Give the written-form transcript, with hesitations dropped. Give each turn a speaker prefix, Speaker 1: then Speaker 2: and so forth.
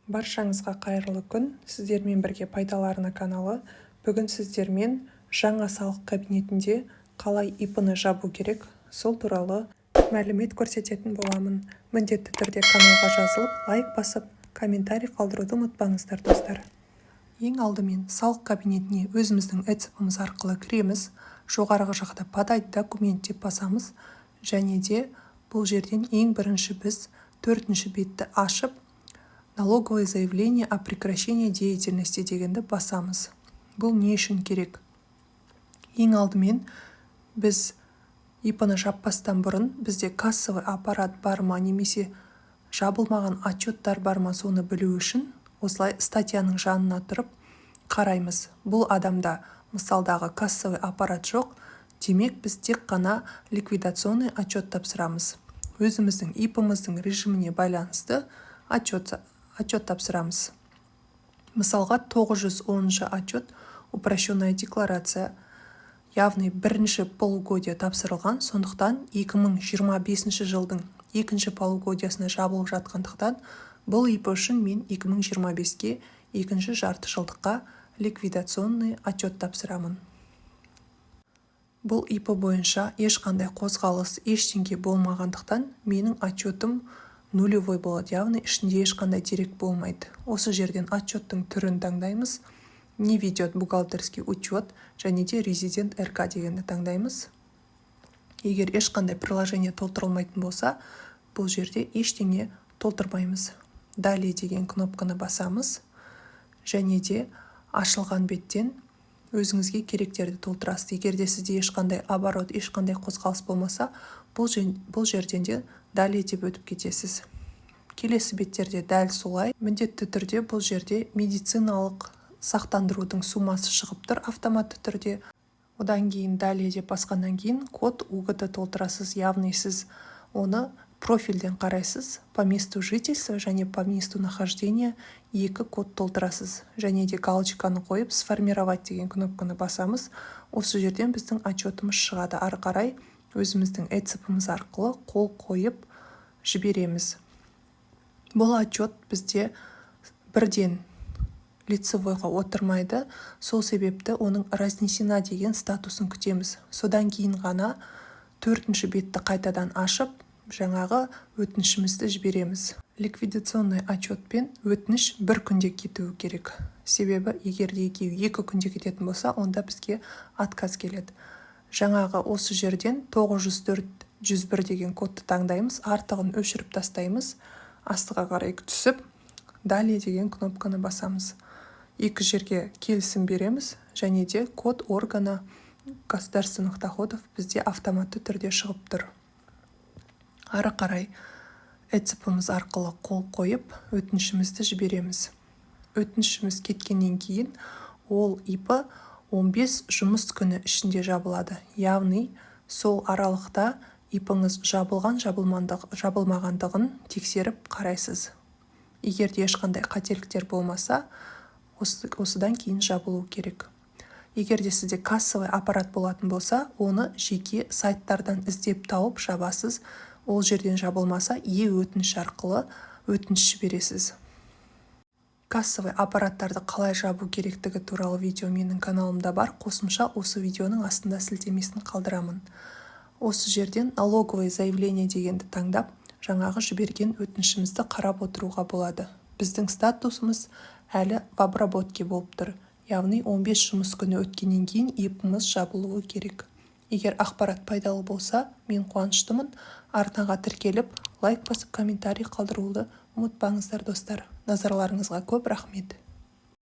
Speaker 1: Баршаңызға қайырлы күн. Сіздермен бірге пайдаларына каналы. Бүгін сіздермен жаңа салық кабинетінде қалай ИП-ны жабу керек, сол туралы мәлімет көрсететін боламын. Міндетті түрде каналға жазылып, лайк басып, комментарий қалдыруды ұмытпаңыздар, достар. Ең алдымен салық кабинетіне өзіміздің ECP-мыз арқылы кіреміз. Жоғарғы жақта подать документ деп басамыз. Және де бұл жерден ең бірінші біз 4-ші бетті ашып, налоговое заявление о прекращении деятельности дегенді басамыз. Бұл не үшін керек? Ең алдымен біз ИП-ны жаппастан бұрын бізде кассовый аппарат бар ма, немесе жабылмаған отчеттар бар ма, соны білу үшін осылай статьяның жанына тұрып қараймыз. Бұл адамда мысалдағы кассовый аппарат жоқ, демек біз тек қана ликвидационный отчет тапсырамыз. Өзіміздің ИП-мыздың режиміне байланысты отчет тапсырамыз. Мысалға 910 отчет упрощенная декларация явный бірінші полугодия тапсырылған, сондықтан 2025 жылдың екінші полугодиясына жабылып жатқандықтан бұл ИП үшін мен 2025-ке екінші жарты жылдыққа ликвидационный отчет тапсырамын. Бұл ИП бойынша ешқандай қозғалыс, ештеңе болмағандықтан менің отчетым нулевой болады, яғни ішінде ешқандай дерек болмайды. Осы жерден отчеттың түрін таңдаймыз. Не ведет бухгалтерский учет, және де резидент РК дегенді таңдаймыз. Егер ешқандай приложение толтырылмайтын болса, бұл жерде ештеңе толтырмаймыз. Далее деген кнопканы басамыз. Және де ашылған беттен өзіңізге керектерді толтырасыз. Егер де сізде ешқандай оборот, ешқандай қозғалыс болмаса, бұл жерден де далее деп өтіп кетесіз. Келесі беттерде дәл солай. Міндетті түрде бұл жерде медициналық сақтандырудың суммасы шығып тұр автоматты түрде. Одан кейін далее деп басқаннан кейін код УГТ толтырасыз. Яғни сіз оны профильден қарайсыз. По месту жительства және по месту нахождения екі код толтырасыз. Және де галочканы қойып сформировать деген кнопканы басамыз. Осы жерден біздің отчетымыз шығады. Ары қарай өзіміздің ECP-мыз арқылы қол қойып жібереміз. Бұл отчет бізде бірден лицевойға отырмайды. Сол себепті оның разнесена деген статусын күтеміз. Содан кейін ғана 4-ші бетті қайтадан ашып, жаңағы өтінішімізді жібереміз. Ликвидационный отчетпен өтініш бір күнде кетуі керек. Себебі егерде екі күнде кететін болса, онда бізге отказ келеді. Жаңағы осы жерден 904-101 деген кодты таңдаймыз, артығын өшіріп тастаймыз, астыға қарай түсіп, далее деген кнопканы басамыз. Екі жерге келісім береміз, және де код органа государственных доходов бізде автоматты түрде шығып тұр. Ары қарай ECP-мыз арқылы қол қойып, өтінішімізді жібереміз. Өтінішіміз кеткеннен кейін ол ИП 15 жұмыс күні ішінде жабылады. Яғни сол аралықта ИП-ңыз жабылмағандығын тексеріп қарайсыз. Егер де ешқандай қателіктер болмаса, осыдан кейін жабылу керек. Егер де сізде кассовый аппарат болатын болса, оны жеке сайттардан іздеп тауып жабасыз. Ол жерден жабылмаса, өтініш арқылы өтініш жібересіз. Кассовый аппараттарды қалай жабу керектігі туралы видео менің каналымда бар. Қосымша осы видеоның астында сілтемесін қалдырамын. Осы жерден налоговое заявление дегенді таңдап, жаңағы жіберген өтінішімізді қарап отыруға болады. Біздің статусымыз әлі в обработке болып тұр. Яғни 15 жұмыс күні өткеннен кейін ИП-мыз жабылуы керек. Егер ақпарат пайдалы болса, мен қуаныштымын. Арнаға тіркеліп, лайк басып, комментарий қалдыруды ұмытпаңыздар, достар. Назарларыңызға көп рахмет.